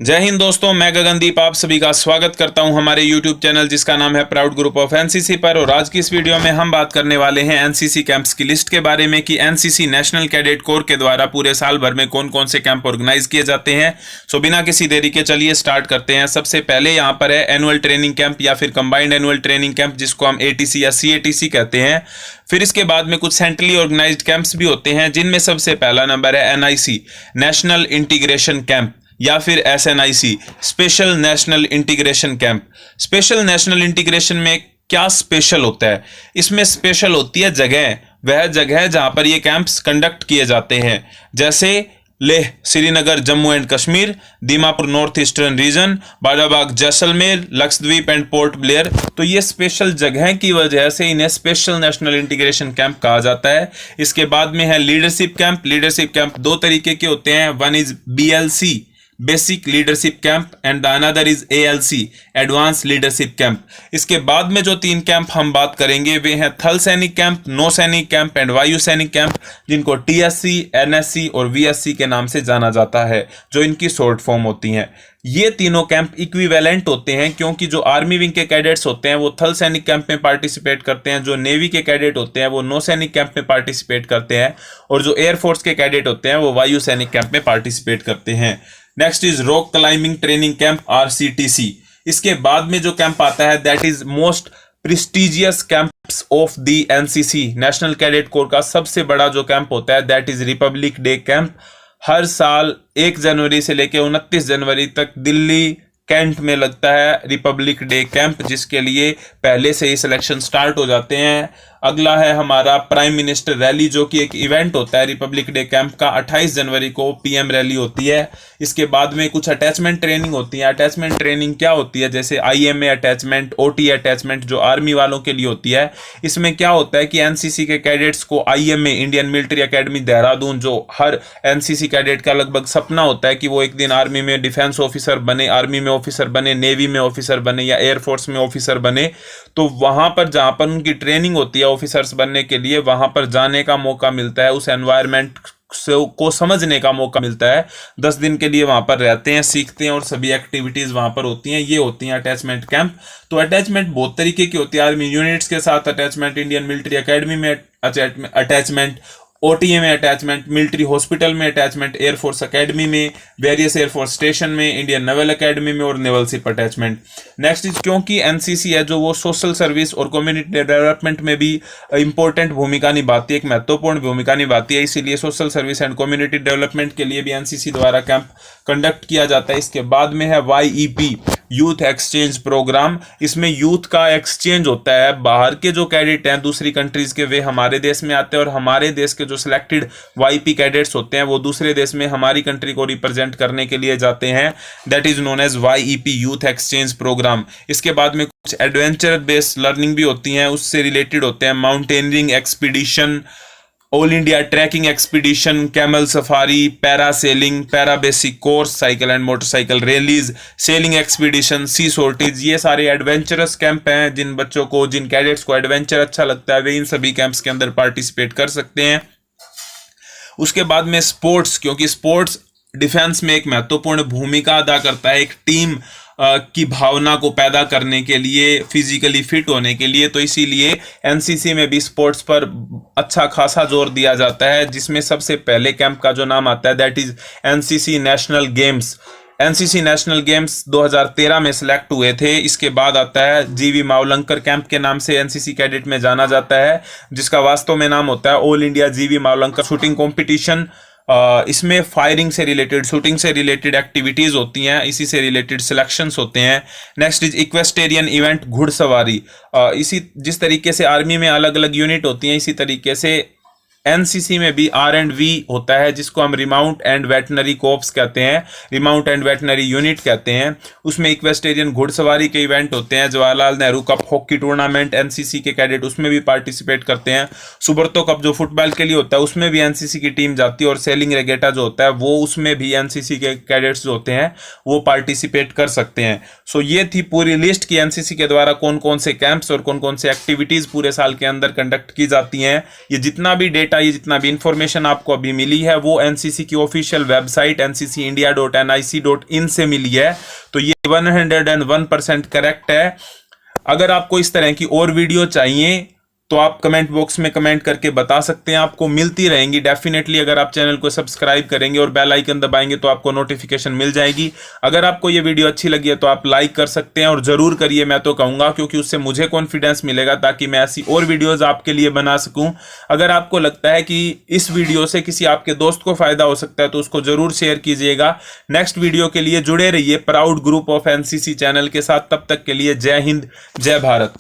जय हिंद दोस्तों, मैं गगनदीप आप सभी का स्वागत करता हूं हमारे YouTube चैनल जिसका नाम है प्राउड ग्रुप ऑफ एनसीसी पर। और आज की इस वीडियो में हम बात करने वाले हैं एनसीसी कैंप्स की लिस्ट के बारे में कि एनसीसी नेशनल कैडेट कोर के द्वारा पूरे साल भर में कौन कौन से कैंप ऑर्गेनाइज किए जाते हैं। सो बिना किसी देरी के चलिए स्टार्ट करते हैं। सबसे पहले यहाँ पर है एनुअल ट्रेनिंग कैंप या फिर कंबाइंड एनुअल ट्रेनिंग कैंप, जिसको हम एटीसी या सीएटीसी कहते हैं। फिर इसके बाद में कुछ सेंट्रली ऑर्गेनाइज्ड कैंप्स भी होते हैं, जिनमें सबसे पहला नंबर है एनआईसी नेशनल इंटीग्रेशन कैंप या फिर SNIC special national integration camp. Special national integration में क्या स्पेशल होता है? इसमें स्पेशल होती है जगह, वह जगह जहां पर ये कैंप्स कंडक्ट किए जाते हैं, जैसे Leh Srinagar Jammu and Kashmir, Dimapur north eastern region, Barabagh Jaisalmer, Lakshadweep and Port Blair. तो ये स्पेशल जगह की वजह से इन्हें स्पेशल नेशनल इंटीग्रेशन कैंप कहा जाता है। इसके बाद में है लीडरशिप कैंप। लीडरशिप कैंप दो तरीके के होते हैं, one is BLC basic leadership camp and the another is ALC advance leadership camp. इसके बाद में जो तीन कैंप हम बात करेंगे वे हैं थल सैनिक कैंप, नौ सैनिक कैंप एंड वायु सैनिक कैंप, जिनको टीएससी, एनएससी और वीएससी के नाम से जाना जाता है, जो इनकी शॉर्ट फॉर्म होती हैं। ये तीनों कैंप इक्विवेलेंट होते हैं, क्योंकि जो आर्मी विंग के कैडेट्स होते हैं वो थल सैनिक कैंप में पार्टिसिपेट करते हैं, जो नेवी के कैडेट होते हैं वो नौ सैनिक कैंप में पार्टिसिपेट करते हैं, और जो एयरफोर्स के कैडेट होते हैं वो वायु सैनिक कैंप में पार्टिसिपेट करते हैं। Next is rock climbing training camp RCTC. इसके बाद में जो कैंप आता है that is most prestigious camps of the NCC. National cadet corps का सबसे बड़ा जो कैंप होता है that is republic day camp. हर साल 1 जनवरी से लेकर 29 जनवरी तक दिल्ली कैंट में लगता है रिपब्लिक डे कैंप, जिसके लिए पहले से ही सिलेक्शन स्टार्ट हो जाते हैं। अगला है हमारा प्राइम मिनिस्टर रैली, जो कि एक इवेंट होता है रिपब्लिक डे कैंप का। 28 जनवरी को पीएम रैली होती है। इसके बाद में कुछ अटैचमेंट ट्रेनिंग होती है। अटैचमेंट ट्रेनिंग क्या होती है? जैसे आईएमए अटैचमेंट, ओटी अटैचमेंट, जो आर्मी वालों के लिए होती है। इसमें क्या होता है कि एनसीसी के कैडेट्स को IMA Indian military academy Dehradun, जो हर एनसीसी कैडेट का लगभग सपना होता है कि वो एक दिन आर्मी में डिफेंस ऑफिसर बने, आर्मी में ऑफिसर बने, नेवी में ऑफिसर बने या एयरफोर्स में ऑफिसर बने। तो वहां पर जहां पर उनकी ट्रेनिंग होती है ऑफिसर्स बनने के लिए, वहां पर जाने का मौका मिलता है, उस एनवायरनमेंट को समझने का मौका मिलता है। 10 दिन के लिए वहां पर रहते हैं, सीखते हैं और सभी एक्टिविटीज वहां पर होती हैं। ये होती हैं अटैचमेंट कैंप। तो अटैचमेंट बहुत तरीके की होती है। आर्मी यूनिट्स के साथ अटैचमेंट, इंडियन मिलिट्री एकेडमी में अटैचमेंट, ओटीए में अटैचमेंट, मिलिट्री हॉस्पिटल में अटैचमेंट, एयरफोर्स एकेडमी में, वेरियस एयरफोर्स स्टेशन में, इंडियन नेवल एकेडमी में और naval ship attachment. Next is, क्योंकि एनसीसी है जो वो सोशल सर्विस और कम्युनिटी डेवलपमेंट में भी इंपॉर्टेंट भूमिका निभाती है, एक महत्वपूर्ण भूमिका निभाती है, इसीलिए social service and community development के लिए भी एनसीसी द्वारा कैंप कंडक्ट किया जाता है। इसके बाद में है वाईईपी यूथ एक्सचेंज प्रोग्राम। इसमें यूथ का एक्सचेंज होता है। बाहर के जो कैडेट हैं दूसरी कंट्रीज के, वे हमारे देश में आते हैं, और हमारे देश के जो सिलेक्टेड वाईपी कैडेट्स होते हैं वो दूसरे देश में हमारी कंट्री को रिप्रेजेंट करने के लिए जाते हैं। That is known as YEP youth exchange programme. इसके बाद में कुछ एडवेंचर बेस्ड लर्निंग भी होती हैं, उससे रिलेटेड होते हैं mountaineering expedition, all India trekking expedition, camel safari, para sailing, para basic course, cycle and motorcycle rallies, sailing expedition, sea sorties. ये सारे एडवेंचरस कैंप हैं। जिन बच्चों को, जिन कैडेट्स को एडवेंचर अच्छा लगता है, वे इन सभी कैंप्स के अंदर पार्टिसिपेट कर सकते हैं। उसके बाद में स्पोर्ट्स, क्योंकि स्पोर्ट्स डिफेंस में एक महत्वपूर्ण भूमिका अदा करता है, एक टीम की भावना को पैदा करने के लिए, फिजिकली फिट होने के लिए। तो इसीलिए एनसीसी में भी स्पोर्ट्स पर अच्छा खासा जोर दिया जाता है, जिसमें सबसे पहले कैंप का जो नाम आता है that is NCC national games. NCC national games 2013 में सिलेक्ट हुए थे। इसके बाद आता है जीवी मावलंकर कैंप के नाम से एनसीसी कैडेट में जाना जाता है, जिसका वास्तव में नाम होता है ऑल इंडिया जीवी मावलंकर शूटिंग कॉम्पिटिशन। इसमें फायरिंग से रिलेटेड, शूटिंग से रिलेटेड एक्टिविटीज होती हैं, इसी से रिलेटेड सिलेक्शंस होते हैं। नेक्स्ट इज इक्वेस्टेरियन इवेंट, घुड़सवारी। इसी जिस तरीके से आर्मी में अलग अलग यूनिट होती हैं, इसी तरीके से एनसीसी में भी R&V होता है, जिसको हम रिमाउंट एंड वेटनरी कोर्प्स कहते हैं, रिमाउंट एंड वेटनरी यूनिट कहते हैं। उसमें इक्वेस्टेरियन घुड़सवारी के इवेंट होते हैं। Jawaharlal Nehru cup hockey tournament NCC के कैडेट उसमें भी पार्टिसिपेट करते हैं। सुब्रतो कप जो फुटबॉल के लिए होता है उसमें भी एनसीसी की टीम जाती है, और सेलिंग रेगेटा जो होता है वो उसमें भी एनसीसी के कैडेट्स जो होते हैं वो पार्टिसिपेट कर सकते हैं। सो ये थी पूरी लिस्ट की एनसीसी के द्वारा कौन कौन से कैंप्स और कौन कौन से एक्टिविटीज पूरे साल के अंदर कंडक्ट की जाती हैं। ये जितना भी डेटा डेटा, ये जितना भी इंफॉर्मेशन आपको अभी मिली है वो एनसीसी की ऑफिशियल वेबसाइट nccindia.nic.in से मिली है। तो ये 101% करेक्ट है। अगर आपको इस तरह की और वीडियो चाहिए तो आप कमेंट बॉक्स में कमेंट करके बता सकते हैं, आपको मिलती रहेंगी डेफिनेटली। अगर आप चैनल को सब्सक्राइब करेंगे और बेल आइकन दबाएंगे तो आपको नोटिफिकेशन मिल जाएगी। अगर आपको ये वीडियो अच्छी लगी है तो आप लाइक कर सकते हैं, और जरूर करिए, मैं तो कहूँगा, क्योंकि उससे मुझे कॉन्फिडेंस मिलेगा ताकि मैं ऐसी और वीडियोज़ आपके लिए बना सकूँ। अगर आपको लगता है कि इस वीडियो से किसी आपके दोस्त को फायदा हो सकता है तो उसको जरूर शेयर कीजिएगा। नेक्स्ट वीडियो के लिए जुड़े रहिए proud group of NCC channel के साथ। तब तक के लिए जय हिंद, जय भारत।